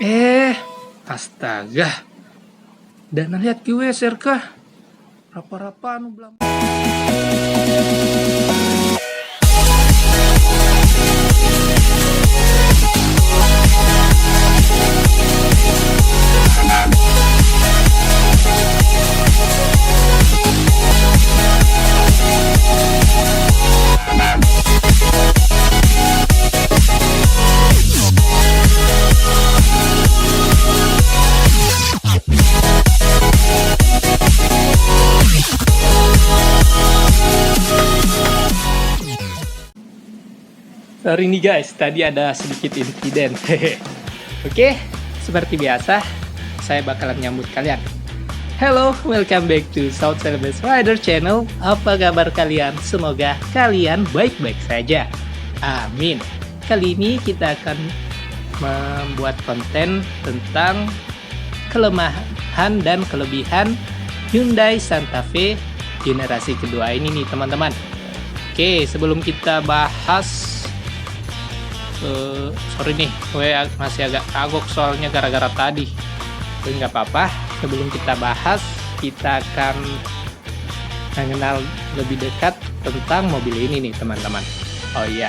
Eh, astaga. Dan lihat QSR kah? Rapa-rapa anu belam. Sorry nih guys, tadi ada sedikit insiden. Oke, seperti biasa, saya bakalan nyambut kalian. Hello, welcome back to South Celebes Rider Channel. Apa kabar kalian? Semoga kalian baik-baik saja. Amin. Kali ini kita akan membuat konten tentang kelemahan dan kelebihan Hyundai Santa Fe generasi kedua ini nih teman-teman. Oke, sebelum kita bahas sorry nih, gue masih agak kagok soalnya gara-gara tadi. Tapi nggak apa-apa, sebelum kita bahas, kita akan mengenal lebih dekat tentang mobil ini nih teman-teman. Oh iya,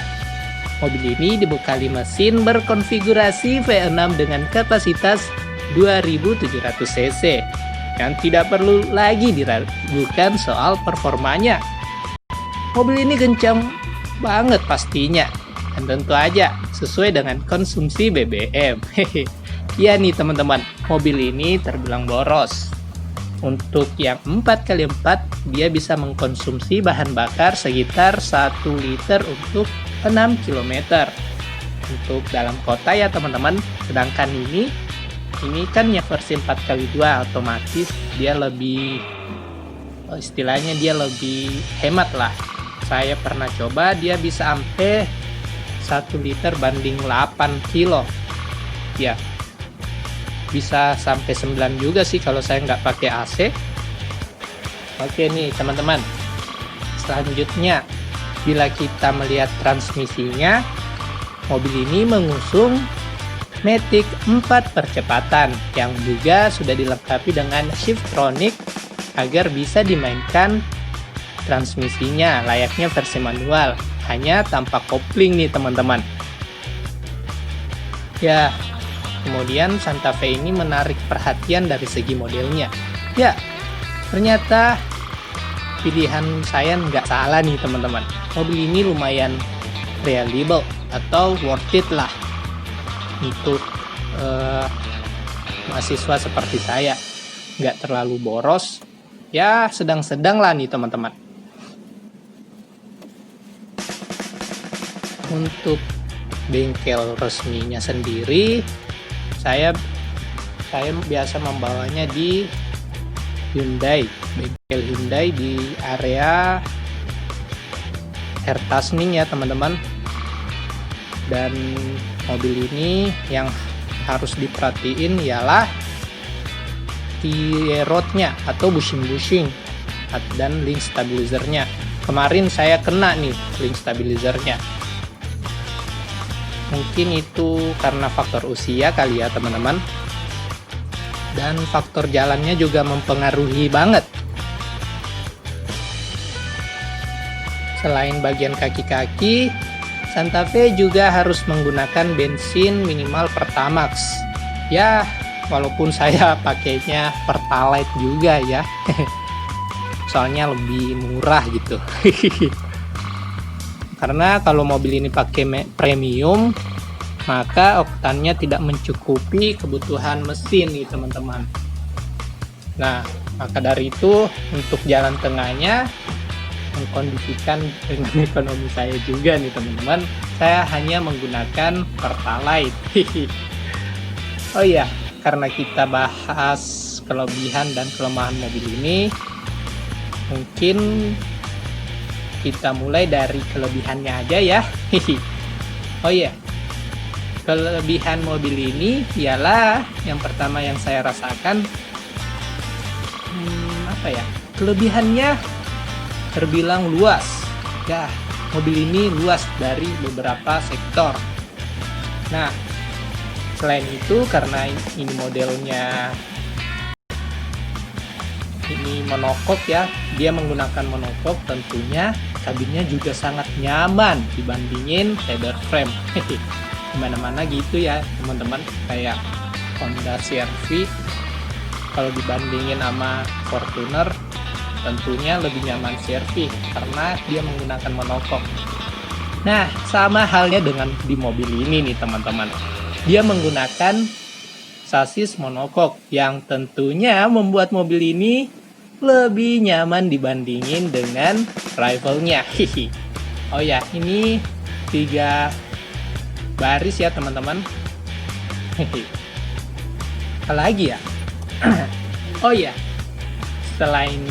mobil ini dibekali mesin berkonfigurasi V6 dengan kapasitas 2700 cc yang tidak perlu lagi diragukan soal performanya. Mobil ini kencang banget pastinya, dan tentu aja sesuai dengan konsumsi BBM. Ya nih teman-teman, mobil ini terbilang boros. Untuk yang 4x4, dia bisa mengkonsumsi bahan bakar sekitar 1 liter untuk 6 km. Untuk dalam kota ya teman-teman. Sedangkan ini kan yang versi 4x2 otomatis dia lebih, istilahnya dia lebih hemat lah. Saya pernah coba, dia bisa sampai 1 liter banding 8 kilo ya, bisa sampai 9 juga sih kalau saya nggak pakai AC. Oke nih teman-teman, selanjutnya bila kita melihat transmisinya, mobil ini mengusung Matic 4 percepatan yang juga sudah dilengkapi dengan Shiftronic agar bisa dimainkan transmisinya layaknya versi manual, hanya tanpa kopling nih teman-teman. Ya, kemudian Santa Fe ini menarik perhatian dari segi modelnya. Ya, ternyata pilihan saya nggak salah nih teman-teman. Mobil ini lumayan reliable atau worth it lah untuk mahasiswa seperti saya. Nggak terlalu boros, ya sedang-sedang lah nih teman-teman. Untuk bengkel resminya sendiri, saya biasa membawanya di Hyundai, bengkel Hyundai di area Hertasning ya teman-teman. Dan mobil ini yang harus diperhatiin ialah tie rodnya atau bushing dan link stabilizernya. Kemarin saya kena nih link stabilizernya. Mungkin itu karena faktor usia kali ya teman-teman. Dan faktor jalannya juga mempengaruhi banget. Selain bagian kaki-kaki, Santa Fe juga harus menggunakan bensin minimal Pertamax. Ya, walaupun saya pakainya Pertalite juga ya. Soalnya lebih murah gitu. Karena kalau mobil ini pakai premium, maka oktannya tidak mencukupi kebutuhan mesin nih teman-teman. Nah, maka dari itu untuk jalan tengahnya mengkondisikan dengan ekonomi saya juga nih teman-teman, saya hanya menggunakan Pertalite. Oh iya, karena kita bahas kelebihan dan kelemahan mobil ini, mungkin kita mulai dari kelebihannya aja ya. Oh iya, kelebihan mobil ini ialah yang pertama yang saya rasakan, kelebihannya terbilang luas ya. Mobil ini luas dari beberapa sektor. Nah, Selain itu, karena ini modelnya ini monokok ya, dia menggunakan monokok, tentunya kabinnya juga sangat nyaman dibandingin leather frame. Dimana-mana gitu ya teman-teman, kayak Honda CR-V kalau dibandingin sama Fortuner tentunya lebih nyaman CR-V karena dia menggunakan monokok. Nah, sama halnya dengan di mobil ini nih teman-teman, dia menggunakan sasis monokok yang tentunya membuat mobil ini lebih nyaman dibandingin dengan rivalnya. Oh ya, ini 3 baris ya teman-teman. Apa lagi ya? Oh ya, selain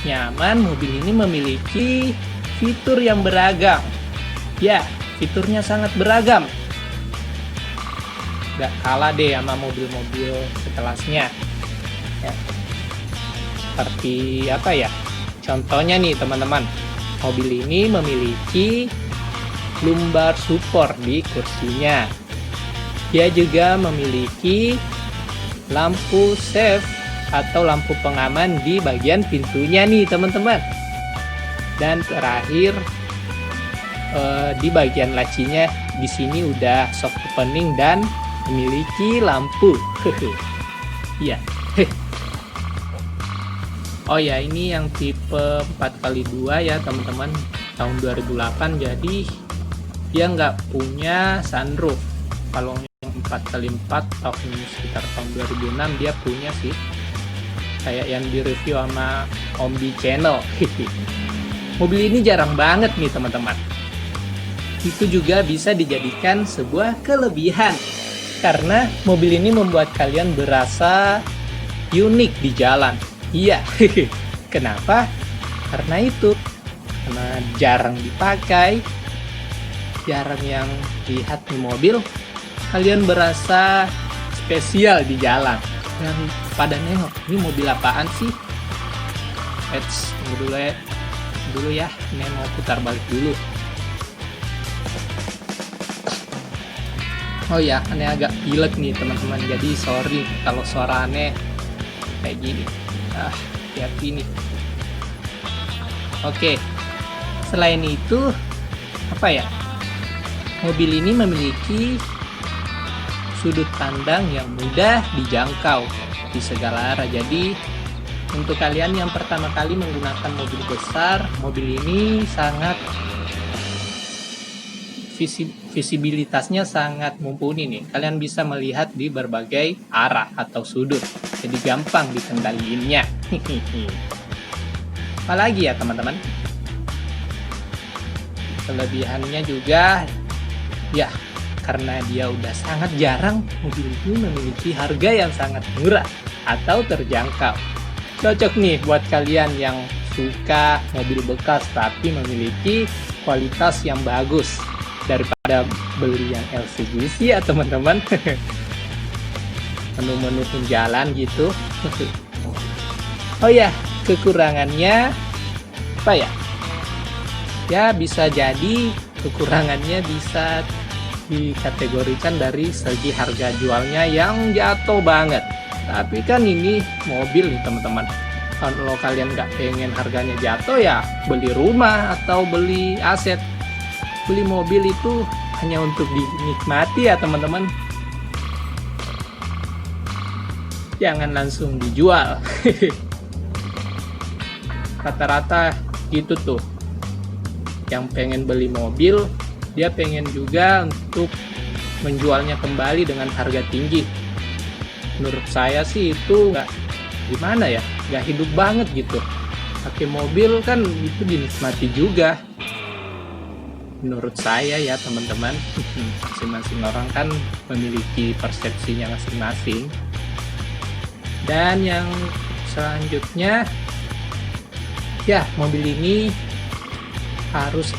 nyaman, mobil ini memiliki fitur yang beragam. Ya, fiturnya sangat beragam. Gak kalah deh sama mobil-mobil sekelasnya ya. Seperti apa ya, contohnya nih teman-teman, mobil ini memiliki lumbar support di kursinya. Dia juga memiliki lampu save atau lampu pengaman di bagian pintunya nih teman-teman. Dan terakhir di bagian lacinya di sini udah soft opening dan memiliki lampu. Iya. Oh ya, ini yang tipe 4x2 ya teman-teman, tahun 2008, jadi dia nggak punya sunroof. Kalau yang 4x4 tahun sekitar tahun 2006 dia punya sih, kayak yang di review sama Ombi Channel. Mobil ini jarang banget nih teman-teman. Itu juga bisa dijadikan sebuah kelebihan karena mobil ini membuat kalian berasa unik di jalan. Iya. Kenapa? Karena itu, karena jarang dipakai, jarang yang lihat di mobil, kalian berasa spesial di jalan dan pada nengok, ini mobil apaan sih? Tunggu dulu ya, ini mau putar balik dulu. Oh ya, aneh agak pilek nih teman-teman, jadi sorry kalau suara aneh kayak gini. Hati-hati nih. Oke, selain itu apa ya, mobil ini memiliki sudut pandang yang mudah dijangkau di segala arah. Jadi untuk kalian yang pertama kali menggunakan mobil besar, mobil ini sangat visibilitasnya sangat mumpuni nih. Kalian bisa melihat di berbagai arah atau sudut, jadi gampang dikendaliinnya. Apalagi ya teman-teman, kelebihannya juga ya, karena dia udah sangat jarang, mobil ini memiliki harga yang sangat murah atau terjangkau. Cocok nih buat kalian yang suka mobil bekas tapi memiliki kualitas yang bagus, daripada beli yang LCGC ya teman-teman. Menu-menu jalan gitu. Oh ya, kekurangannya apa ya? Ya bisa jadi kekurangannya bisa dikategorikan dari segi harga jualnya yang jatuh banget. Tapi kan ini mobil nih teman-teman, kalau kalian nggak pengen harganya jatuh ya beli rumah atau beli aset. Beli mobil itu hanya untuk dinikmati ya teman-teman, jangan langsung dijual. Rata-rata gitu tuh, yang pengen beli mobil dia pengen juga untuk menjualnya kembali dengan harga tinggi. Menurut saya sih itu nggak, gimana ya, nggak hidup banget gitu. Pakai mobil kan itu dinikmati juga, menurut saya ya teman-teman. Masing-masing orang kan memiliki persepsinya masing-masing. Dan yang selanjutnya ya, mobil ini harus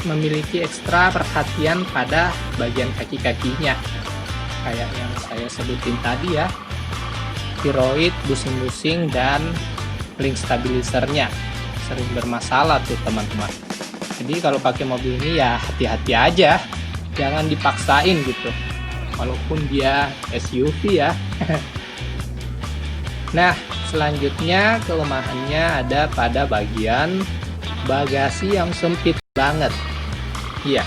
memiliki ekstra perhatian pada bagian kaki-kakinya, kayak yang saya sebutin tadi ya, tiroid, busing-busing, dan link stabilizernya sering bermasalah tuh teman-teman. Jadi kalau pakai mobil ini ya hati-hati aja, jangan dipaksain gitu, walaupun dia SUV ya. Nah, selanjutnya kelemahannya ada pada bagian bagasi yang sempit banget. Iya,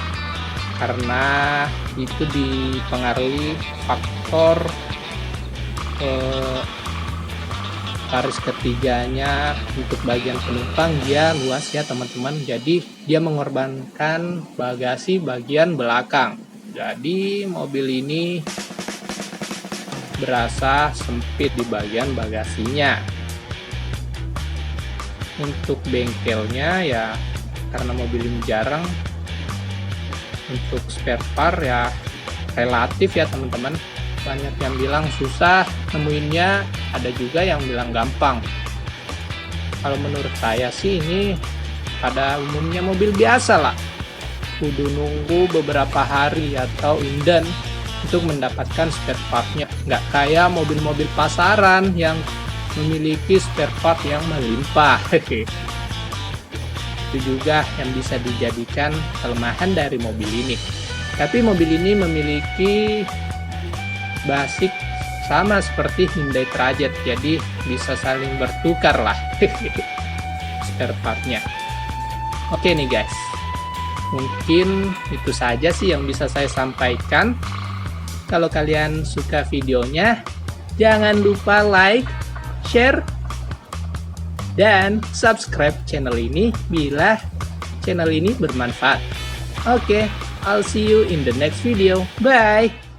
karena itu dipengaruhi faktor baris ketiganya. Untuk bagian penumpang dia luas ya teman-teman, jadi dia mengorbankan bagasi bagian belakang. Jadi mobil ini berasa sempit di bagian bagasinya. Untuk bengkelnya ya, karena mobil ini jarang, untuk spare part ya relatif ya teman-teman. Banyak yang bilang susah nemuinnya, ada juga yang bilang gampang. Kalau menurut saya sih ini pada umumnya mobil biasa lah, kudu nunggu beberapa hari atau inden untuk mendapatkan spare partnya. Nggak kayak mobil-mobil pasaran yang memiliki spare part yang melimpah. Itu juga yang bisa dijadikan kelemahan dari mobil ini. Tapi mobil ini memiliki basic sama seperti Hyundai Trajet, jadi bisa saling bertukar lah spare partnya. Oke nih guys, mungkin itu saja sih yang bisa saya sampaikan. Kalau kalian suka videonya, jangan lupa like, share, dan subscribe channel ini bila channel ini bermanfaat. Oke, I'll see you in the next video. Bye!